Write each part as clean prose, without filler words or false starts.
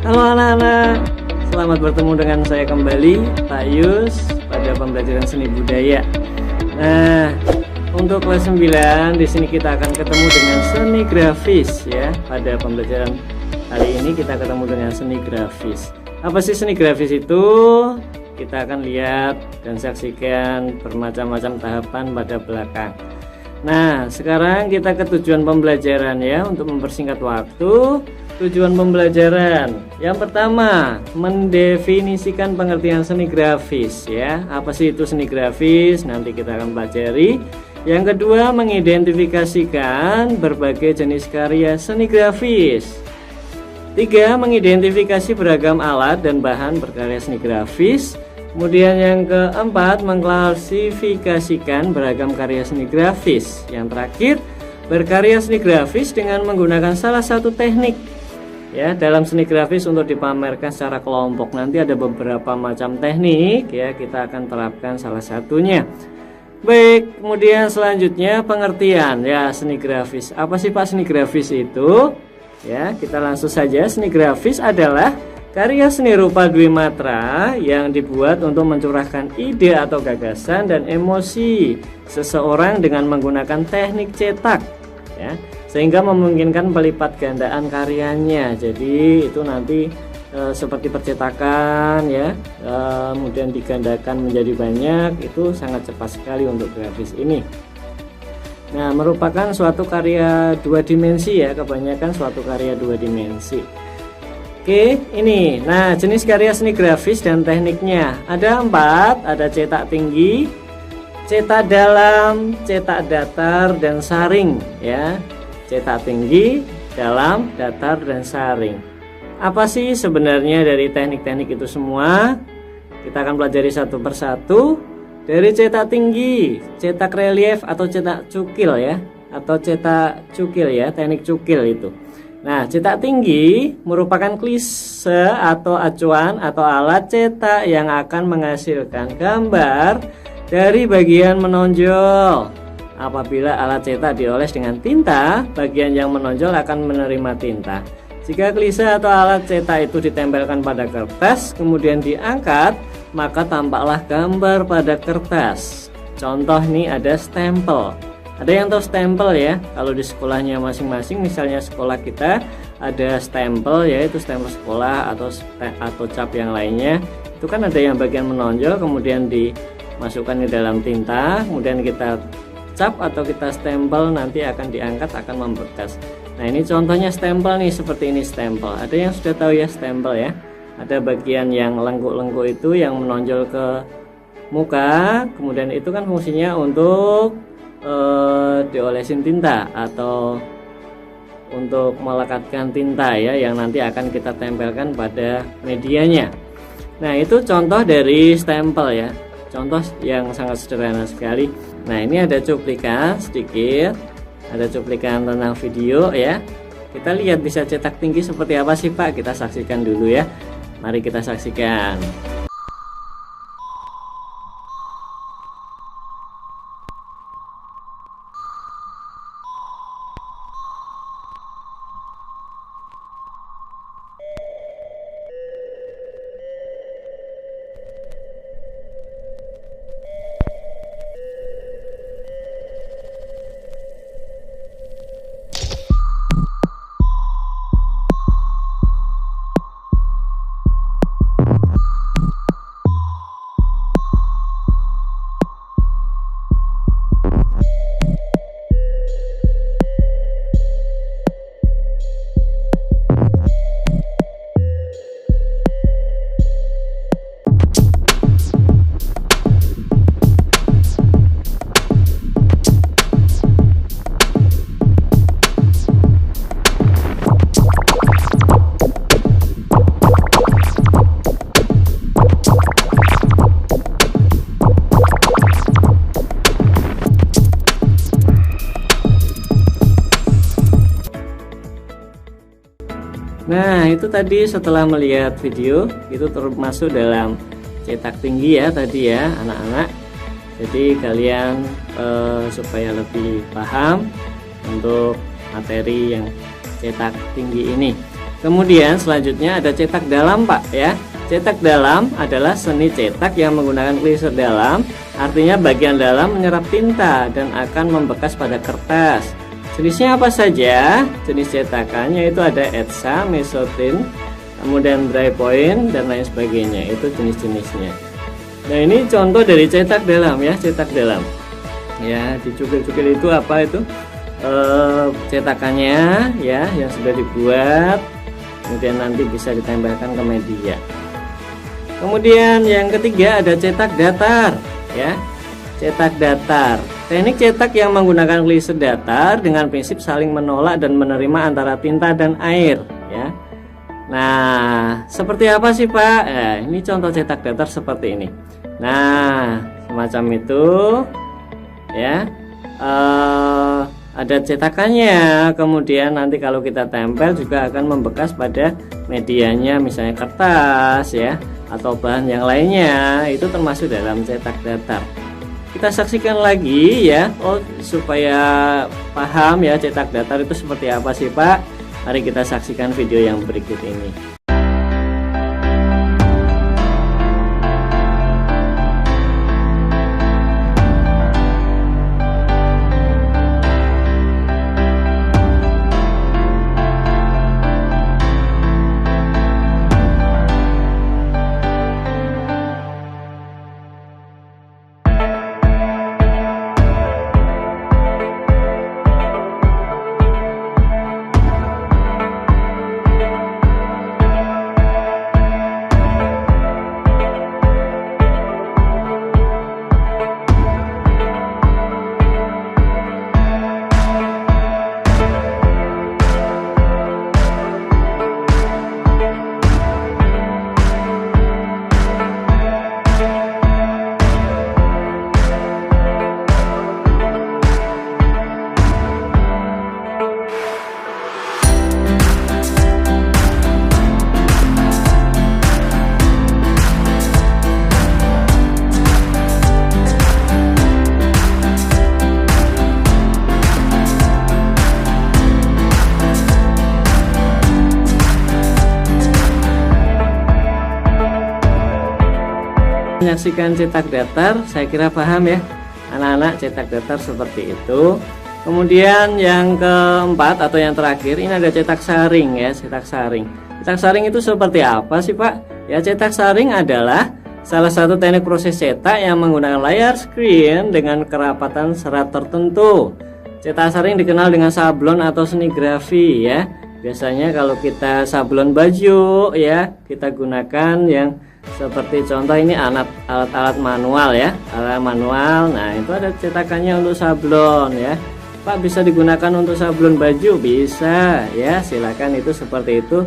Halo anak-anak, selamat bertemu dengan saya kembali, Pak Yus, pada pembelajaran seni budaya. Nah, untuk kelas 9 di sini kita akan ketemu dengan seni grafis ya. Pada pembelajaran kali ini kita ketemu dengan seni grafis. Apa sih seni grafis itu? Kita akan lihat dan saksikan bermacam-macam tahapan pada belakang. Nah, sekarang kita ke tujuan pembelajaran ya, untuk mempersingkat waktu. Tujuan pembelajaran yang pertama, mendefinisikan pengertian seni grafis ya. Apa sih itu seni grafis? Nanti kita akan pelajari. Yang kedua, mengidentifikasikan berbagai jenis karya seni grafis. Tiga, mengidentifikasi beragam alat dan bahan berkarya seni grafis. Kemudian yang keempat, mengklasifikasikan beragam karya seni grafis. Yang terakhir, berkarya seni grafis dengan menggunakan salah satu teknik ya dalam seni grafis untuk dipamerkan secara kelompok. Nanti ada beberapa macam teknik ya, kita akan terapkan salah satunya. Baik, kemudian selanjutnya pengertian ya seni grafis. Apa sih Pak seni grafis itu? Ya, kita langsung saja. Seni grafis adalah karya seni rupa dwimatra yang dibuat untuk mencurahkan ide atau gagasan dan emosi seseorang dengan menggunakan teknik cetak ya, sehingga memungkinkan pelipat gandaan karyanya. Jadi itu nanti seperti percetakan ya, kemudian digandakan menjadi banyak. Itu sangat cepat sekali untuk grafis ini. Nah, merupakan suatu karya dua dimensi ya, kebanyakan suatu karya dua dimensi. Oke, ini. Nah, jenis karya seni grafis dan tekniknya ada 4, ada cetak tinggi, cetak dalam, cetak datar, dan saring ya. Cetak tinggi, dalam, datar, dan saring. Apa sih sebenarnya dari teknik-teknik itu semua? Kita akan pelajari satu persatu. Dari cetak tinggi, cetak relief atau cetak cukil ya, atau cetak cukil ya, teknik cukil itu. Nah, cetak tinggi merupakan klise atau acuan atau alat cetak yang akan menghasilkan gambar dari bagian menonjol. Apabila alat cetak dioles dengan tinta, bagian yang menonjol akan menerima tinta. Jika klise atau alat cetak itu ditempelkan pada kertas, kemudian diangkat, maka tampaklah gambar pada kertas. Contoh nih ada stempel. Ada yang tahu stempel ya? Kalau di sekolahnya masing-masing, misalnya sekolah kita ada stempel, yaitu stempel sekolah atau cap yang lainnya. Itu kan ada yang bagian menonjol, kemudian dimasukkan ke dalam tinta, kemudian kita cap atau kita stempel, nanti akan diangkat, akan membekas. Nah, ini contohnya stempel nih, seperti ini stempel. Ada yang sudah tahu ya stempel ya? Ada bagian yang lengkuk-lengkuk itu yang menonjol ke muka, kemudian itu kan fungsinya untuk diolesin tinta atau untuk melekatkan tinta ya, yang nanti akan kita tempelkan pada medianya. Nah, itu contoh dari stempel ya, contoh yang sangat sederhana sekali. Nah, ini ada cuplikan sedikit, ada cuplikan tentang video ya. Kita lihat bisa cetak tinggi seperti apa sih Pak, kita saksikan dulu ya. Mari kita saksikan. Nah, itu tadi setelah melihat video, itu termasuk dalam cetak tinggi ya tadi ya anak-anak. Jadi kalian supaya lebih paham untuk materi yang cetak tinggi ini. Kemudian selanjutnya ada cetak dalam Pak ya. Cetak dalam adalah seni cetak yang menggunakan kliser dalam, artinya bagian dalam menyerap tinta dan akan membekas pada kertas. Jenisnya apa saja? Jenis cetakannya itu ada etsa, mesotin, kemudian dry point dan lain sebagainya. Itu jenis-jenisnya. Nah, ini contoh dari cetak dalam ya, cetak dalam. Ya, dicukil-cukil itu apa itu? Cetakannya ya yang sudah dibuat, kemudian nanti bisa ditempelkan ke media. Kemudian yang ketiga ada cetak datar ya. Cetak datar. Teknik cetak yang menggunakan kliser datar dengan prinsip saling menolak dan menerima antara tinta dan air ya. Nah, seperti apa sih Pak? Ini contoh cetak datar seperti ini. Nah, semacam itu ya. Ada cetakannya, kemudian nanti kalau kita tempel juga akan membekas pada medianya, misalnya kertas ya, atau bahan yang lainnya, itu termasuk dalam cetak datar. Kita saksikan lagi ya, supaya paham ya cetak datar itu seperti apa sih Pak. Mari kita saksikan video yang berikut ini. Menyaksikan cetak datar, saya kira paham ya anak-anak, cetak datar seperti itu. Kemudian yang keempat atau yang terakhir, ini ada cetak saring ya, cetak saring. Cetak saring itu seperti apa sih Pak? Ya, cetak saring adalah salah satu teknik proses cetak yang menggunakan layar screen dengan kerapatan serat tertentu. Cetak saring dikenal dengan sablon atau senigrafi ya. Biasanya kalau kita sablon baju ya, kita gunakan yang seperti contoh ini alat-alat manual ya, alat manual. Nah, itu ada cetakannya untuk sablon ya. Pak, bisa digunakan untuk sablon baju? Bisa ya, silakan, itu seperti itu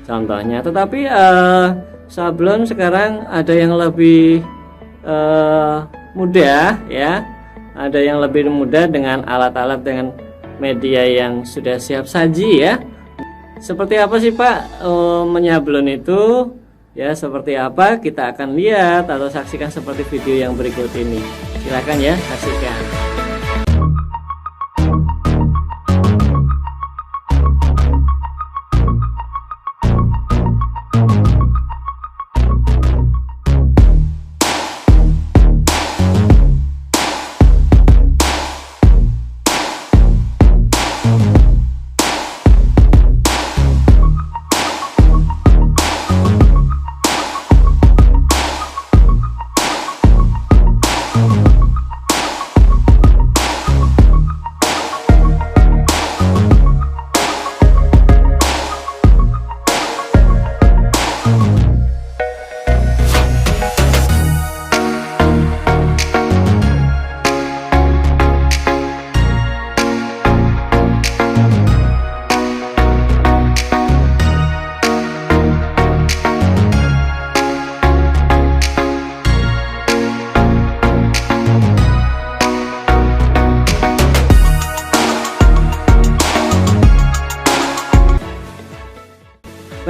contohnya. Tetapi sablon sekarang ada yang lebih mudah ya, ada yang lebih mudah dengan alat-alat dengan media yang sudah siap saji ya. Seperti apa sih Pak menyablon itu? Ya, seperti apa kita akan lihat atau saksikan seperti video yang berikut ini. Silakan ya, saksikan.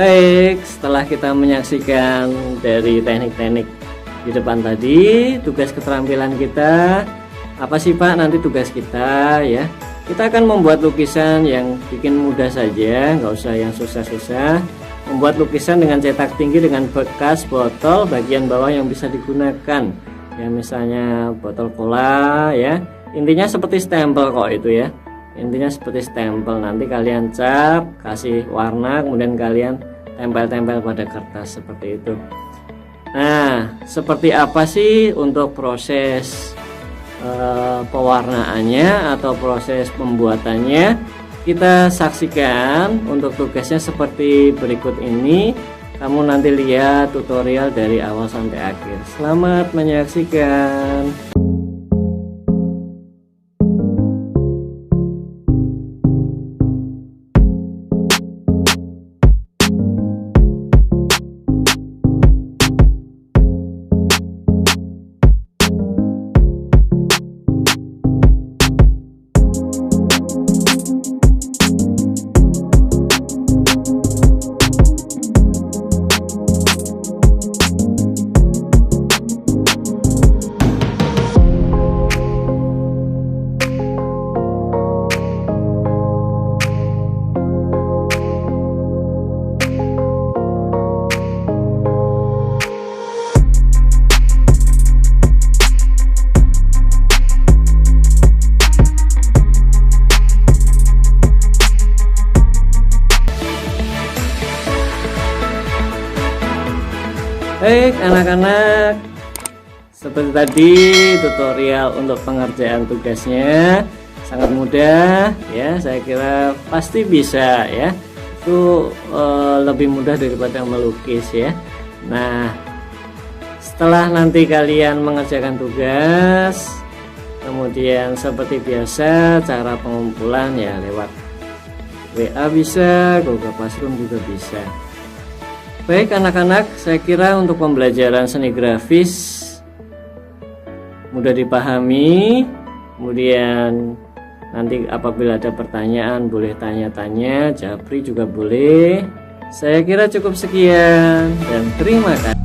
Baik, setelah kita menyaksikan dari teknik-teknik di depan tadi, tugas keterampilan kita apa sih Pak? Nanti tugas kita ya Kita akan membuat lukisan yang bikin mudah saja, nggak usah yang susah-susah. Membuat lukisan dengan cetak tinggi dengan bekas botol bagian bawah yang bisa digunakan. Ya misalnya botol cola ya. Intinya seperti stempel kok itu ya. Intinya seperti stempel. Nanti kalian cap, kasih warna, kemudian kalian tempel-tempel pada kertas seperti itu. Nah, seperti apa sih untuk proses pewarnaannya atau proses pembuatannya? Kita saksikan. Untuk tugasnya seperti berikut ini. Kamu nanti lihat tutorial dari awal sampai akhir. Selamat menyaksikan. Baik anak-anak, seperti tadi tutorial untuk pengerjaan tugasnya sangat mudah ya. Saya kira pasti bisa ya. Itu lebih mudah daripada melukis ya. Nah, setelah nanti kalian mengerjakan tugas, kemudian seperti biasa cara pengumpulan ya lewat WA bisa, Google Classroom juga bisa. Baik anak-anak, saya kira untuk pembelajaran seni grafis mudah dipahami. Kemudian nanti apabila ada pertanyaan boleh tanya-tanya, japri juga boleh. Saya kira cukup sekian dan terima kasih.